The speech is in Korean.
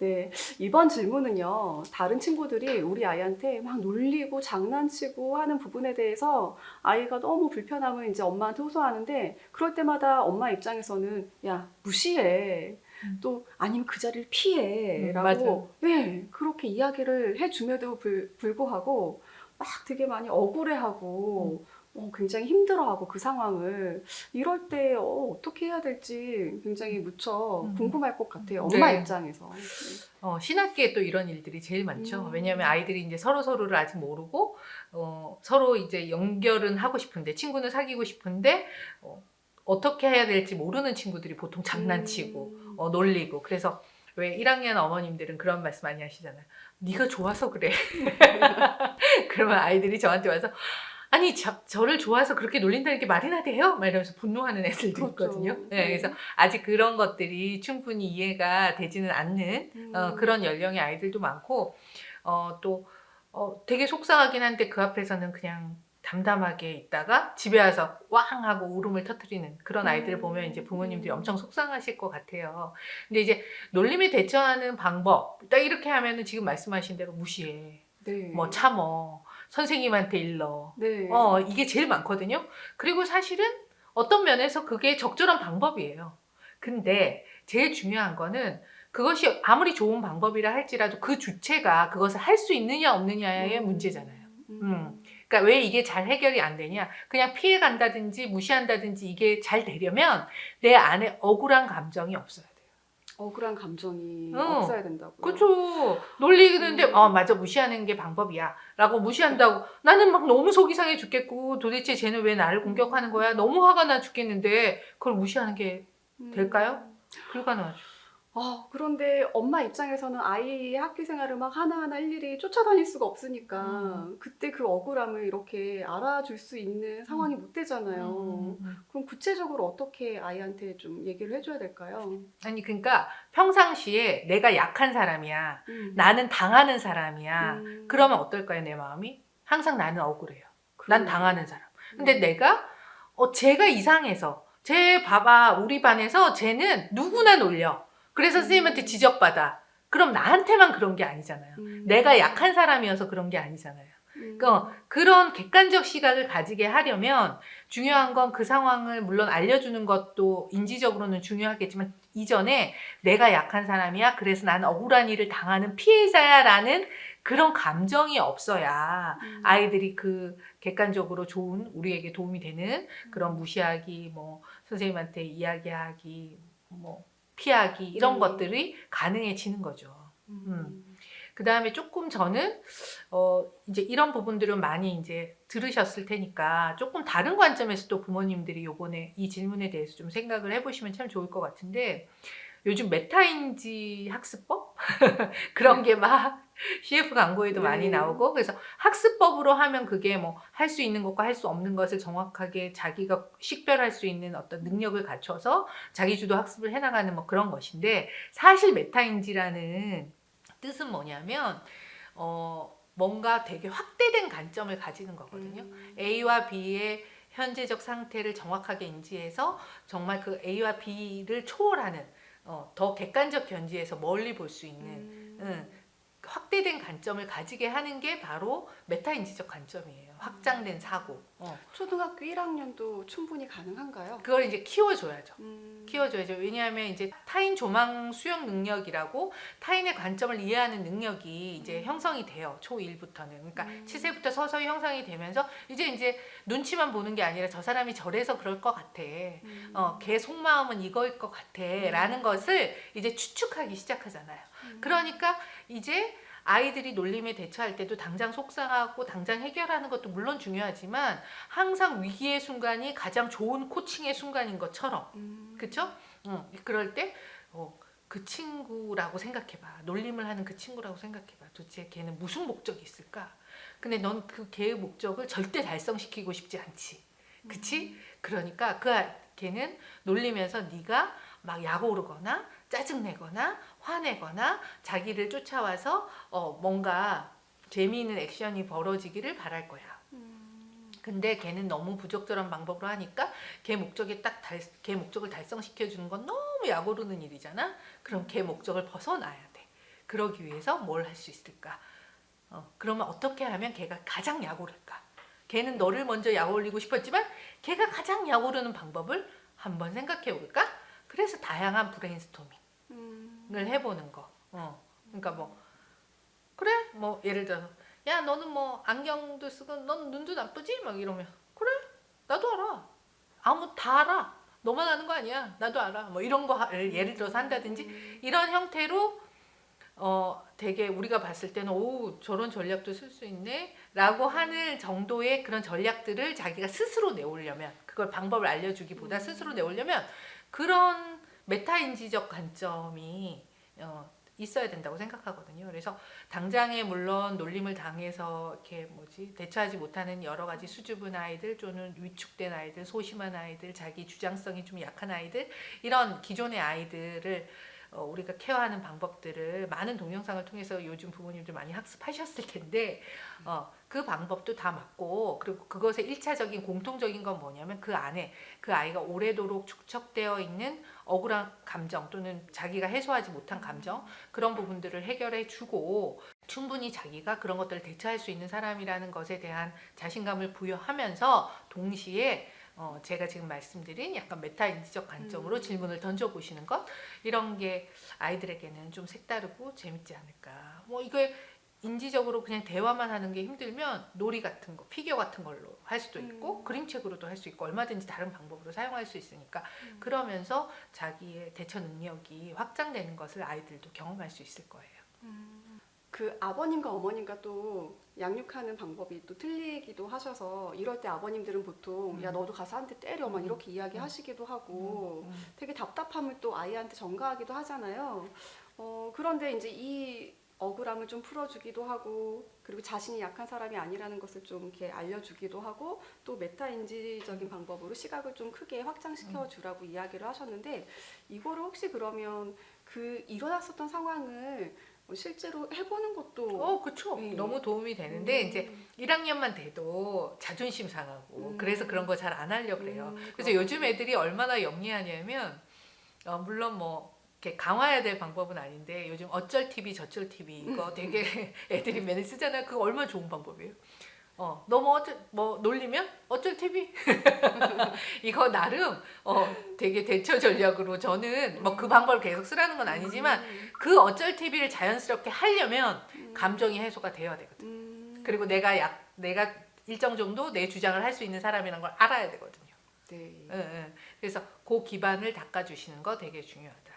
네, 이번 질문은요, 다른 친구들이 우리 아이한테 막 놀리고 장난치고 하는 부분에 대해서 아이가 너무 불편함을 이제 엄마한테 호소하는데, 그럴 때마다 엄마 입장에서는, 야, 무시해. 또, 아니면 그 자리를 피해. 맞아. 라고, 네, 그렇게 이야기를 해줌에도 불구하고, 막 되게 많이 억울해하고, 굉장히 힘들어하고 그 상황을 이럴 때 어떻게 해야 될지 굉장히 무척 궁금할 것 같아요. 엄마 네. 입장에서. 신학기에 또 이런 일들이 제일 많죠. 왜냐하면 음, 아이들이 이제 서로를 아직 모르고, 서로 이제 연결은 하고 싶은데, 친구는 사귀고 싶은데, 어떻게 해야 될지 모르는 친구들이 보통 장난치고, 음, 놀리고. 그래서 왜 1학년 어머님들은 그런 말씀 많이 하시잖아요. 네가 좋아서 그래. 그러면 아이들이 저한테 와서, 아니 저를 좋아해서 그렇게 놀린다는 게 말이나 돼요? 막 이러면서 분노하는 애들도 있거든요. 그렇죠. 네, 그래서 네. 아직 그런 것들이 충분히 이해가 되지는 않는 그런 음, 연령의 아이들도 많고 또 되게 속상하긴 한데 그 앞에서는 그냥 담담하게 있다가 집에 와서 왕 하고 울음을 터뜨리는 그런 아이들을 보면 이제 부모님들이 엄청 음, 속상하실 것 같아요. 근데 이제 놀림에 대처하는 방법 딱 이렇게 하면은 지금 말씀하신 대로 무시해. 뭐 네. 참어. 선생님한테 일러. 네. 이게 제일 많거든요. 그리고 사실은 어떤 면에서 그게 적절한 방법이에요. 근데 제일 중요한 거는 그것이 아무리 좋은 방법이라 할지라도 그 주체가 그것을 할 수 있느냐 없느냐의 문제잖아요. 그러니까 왜 이게 잘 해결이 안 되냐? 그냥 피해 간다든지 무시한다든지 이게 잘 되려면 내 안에 억울한 감정이 없어야 돼요. 억울한 감정이 어, 없어야 된다고요. 그쵸. 놀리는데, 음, 맞아, 무시하는 게 방법이야. 라고 무시한다고. 나는 막 너무 속이 상해 죽겠고, 도대체 쟤는 왜 나를 공격하는 음, 거야? 너무 화가 나 죽겠는데, 그걸 무시하는 게 될까요? 음. 불가능하죠. 그런데 엄마 입장에서는 아이의 학교 생활을 막 하나하나 일일이 쫓아다닐 수가 없으니까 음, 그때 그 억울함을 이렇게 알아줄 수 있는 상황이 음, 못 되잖아요. 음. 그럼 구체적으로 어떻게 아이한테 좀 얘기를 해줘야 될까요? 아니, 그러니까 평상시에 내가 약한 사람이야. 음, 나는 당하는 사람이야. 음, 그러면 어떨까요, 내 마음이? 항상 나는 억울해요. 난 그러네요. 당하는 사람. 근데 음, 내가 쟤가 이상해서 쟤 봐봐 우리 반에서 쟤는 누구나 놀려. 그래서 선생님한테 음, 지적받아. 그럼 나한테만 그런 게 아니잖아요. 내가 음, 약한 사람이어서 그런 게 아니잖아요. 그러니까 음, 그런 객관적 시각을 가지게 하려면 중요한 건 그 상황을 물론 알려주는 것도 인지적으로는 중요하겠지만 이전에 내가 약한 사람이야. 그래서 나는 억울한 일을 당하는 피해자야라는 그런 감정이 없어야 음, 아이들이 그 객관적으로 좋은 우리에게 도움이 되는 그런 무시하기, 뭐 선생님한테 이야기하기, 뭐 피하기 이런 네. 것들이 가능해지는 거죠. 음. 음, 그 다음에 조금 저는 이제 이런 부분들은 많이 이제 들으셨을 테니까 조금 다른 관점에서 또 부모님들이 요번에 이 질문에 대해서 좀 생각을 해보시면 참 좋을 것 같은데 요즘 메타인지 학습법 그런 게 막 CF 광고에도 많이 네. 나오고 그래서 학습법으로 하면 그게 뭐 할 수 있는 것과 할 수 없는 것을 정확하게 자기가 식별할 수 있는 어떤 능력을 갖춰서 자기주도 학습을 해나가는 뭐 그런 것인데 사실 메타인지라는 뜻은 뭐냐면 뭔가 되게 확대된 관점을 가지는 거거든요. 음, A와 B의 현재적 상태를 정확하게 인지해서 정말 그 A와 B를 초월하는 더 객관적 견지에서 멀리 볼 수 있는 음. 응, 확대된 관점을 가지게 하는 게 바로 메타인지적 관점이에요. 확장된 사고. 초등학교 1학년도 충분히 가능한가요? 그걸 이제 키워줘야죠. 음, 키워줘야죠. 왜냐하면 이제 타인 조망 수용 능력이라고 타인의 관점을 이해하는 능력이 이제 형성이 돼요. 초1부터는. 그러니까 음, 치세부터 서서히 형성이 되면서 이제 눈치만 보는 게 아니라 저 사람이 저래서 그럴 것 같아. 걔 속마음은 이거일 것 같아. 라는 음, 것을 이제 추측하기 시작하잖아요. 음, 그러니까 이제 아이들이 놀림에 대처할 때도 당장 속상하고 당장 해결하는 것도 물론 중요하지만 항상 위기의 순간이 가장 좋은 코칭의 순간인 것처럼 그쵸? 그럴 때 그 친구라고 생각해봐. 놀림을 하는 그 친구라고 생각해봐. 도대체 걔는 무슨 목적이 있을까? 근데 넌 그 걔의 목적을 절대 달성시키고 싶지 않지. 그치? 그러니까 걔는 놀리면서 네가 막 약오르거나 짜증내거나 화내거나 자기를 쫓아와서 뭔가 재미있는 액션이 벌어지기를 바랄 거야. 근데 걔는 너무 부적절한 방법으로 하니까 걔 목적을 달성시켜 주는 건 너무 약오르는 일이잖아. 그럼 걔 목적을 벗어나야 돼. 그러기 위해서 뭘 할 수 있을까? 그러면 어떻게 하면 걔가 가장 약 오를까? 걔는 너를 먼저 약 올리고 싶었지만 걔가 가장 약 오르는 방법을 한번 생각해 볼까? 그래서 다양한 브레인스토밍을 해보는 거. 그러니까 뭐 그래? 뭐 예를 들어서 야 너는 뭐 안경도 쓰고 넌 눈도 나쁘지? 막 이러면 그래? 나도 알아. 아무 다 알아. 너만 아는 거 아니야. 나도 알아. 뭐 이런 거를 예를 들어서 한다든지 이런 형태로 되게 우리가 봤을 때는 오 저런 전략도 쓸 수 있네 라고 하는 정도의 그런 전략들을 자기가 스스로 내오려면 그걸 방법을 알려주기보다 스스로 내오려면 그런 메타인지적 관점이 있어야 된다고 생각하거든요. 그래서 당장에 물론 놀림을 당해서 이렇게 대처하지 못하는 여러 가지 수줍은 아이들 또는 위축된 아이들, 소심한 아이들, 자기 주장성이 좀 약한 아이들 이런 기존의 아이들을 우리가 케어하는 방법들을 많은 동영상을 통해서 요즘 부모님들 많이 학습하셨을 텐데 그 방법도 다 맞고 그리고 그것의 1차적인 공통적인 건 뭐냐면 그 안에 그 아이가 오래도록 축적되어 있는 억울한 감정 또는 자기가 해소하지 못한 감정 그런 부분들을 해결해 주고 충분히 자기가 그런 것들을 대처할 수 있는 사람이라는 것에 대한 자신감을 부여하면서 동시에 제가 지금 말씀드린 약간 메타인지적 관점으로 질문을 던져보시는 것 이런 게 아이들에게는 좀 색다르고 재밌지 않을까. 뭐 이게 인지적으로 그냥 대화만 하는 게 힘들면 놀이 같은 거, 피규어 같은 걸로 할 수도 있고 그림책으로도 할 수 있고 얼마든지 다른 방법으로 사용할 수 있으니까 그러면서 자기의 대처 능력이 확장되는 것을 아이들도 경험할 수 있을 거예요. 그 아버님과 어머님과 또 양육하는 방법이 또 틀리기도 하셔서 이럴 때 아버님들은 보통 야 너도 가서 한 대 때려 막 이렇게 이야기하시기도 하고 되게 답답함을 또 아이한테 전가하기도 하잖아요. 그런데 이제 이 억울함을 좀 풀어주기도 하고 그리고 자신이 약한 사람이 아니라는 것을 좀 이렇게 알려주기도 하고 또 메타인지적인 방법으로 시각을 좀 크게 확장시켜 주라고 이야기를 하셨는데 이거를 혹시 그러면 그 일어났었던 상황을 실제로 해보는 것도 그쵸. 네. 너무 도움이 되는데 이제 1학년만 돼도 자존심 상하고 그래서 그런 거 잘 안 하려고 그래요. 그래서 요즘 애들이 얼마나 영리하냐면 물론 뭐 이렇게 강화해야 될 방법은 아닌데 요즘 어쩔 TV 저쩔 TV 이거 되게 애들이 매일 쓰잖아요. 그거 얼마나 좋은 방법이에요. 너무 뭐 놀리면 어쩔 TV 이거 나름 되게 대처 전략으로 저는 뭐 그 방법을 계속 쓰라는 건 아니지만 그 어쩔 TV를 자연스럽게 하려면 감정이 해소가 되어야 되거든. 그리고 내가 일정 정도 내 주장을 할 수 있는 사람이라는 걸 알아야 되거든요. 네. 그래서 그 기반을 닦아주시는 거 되게 중요하다.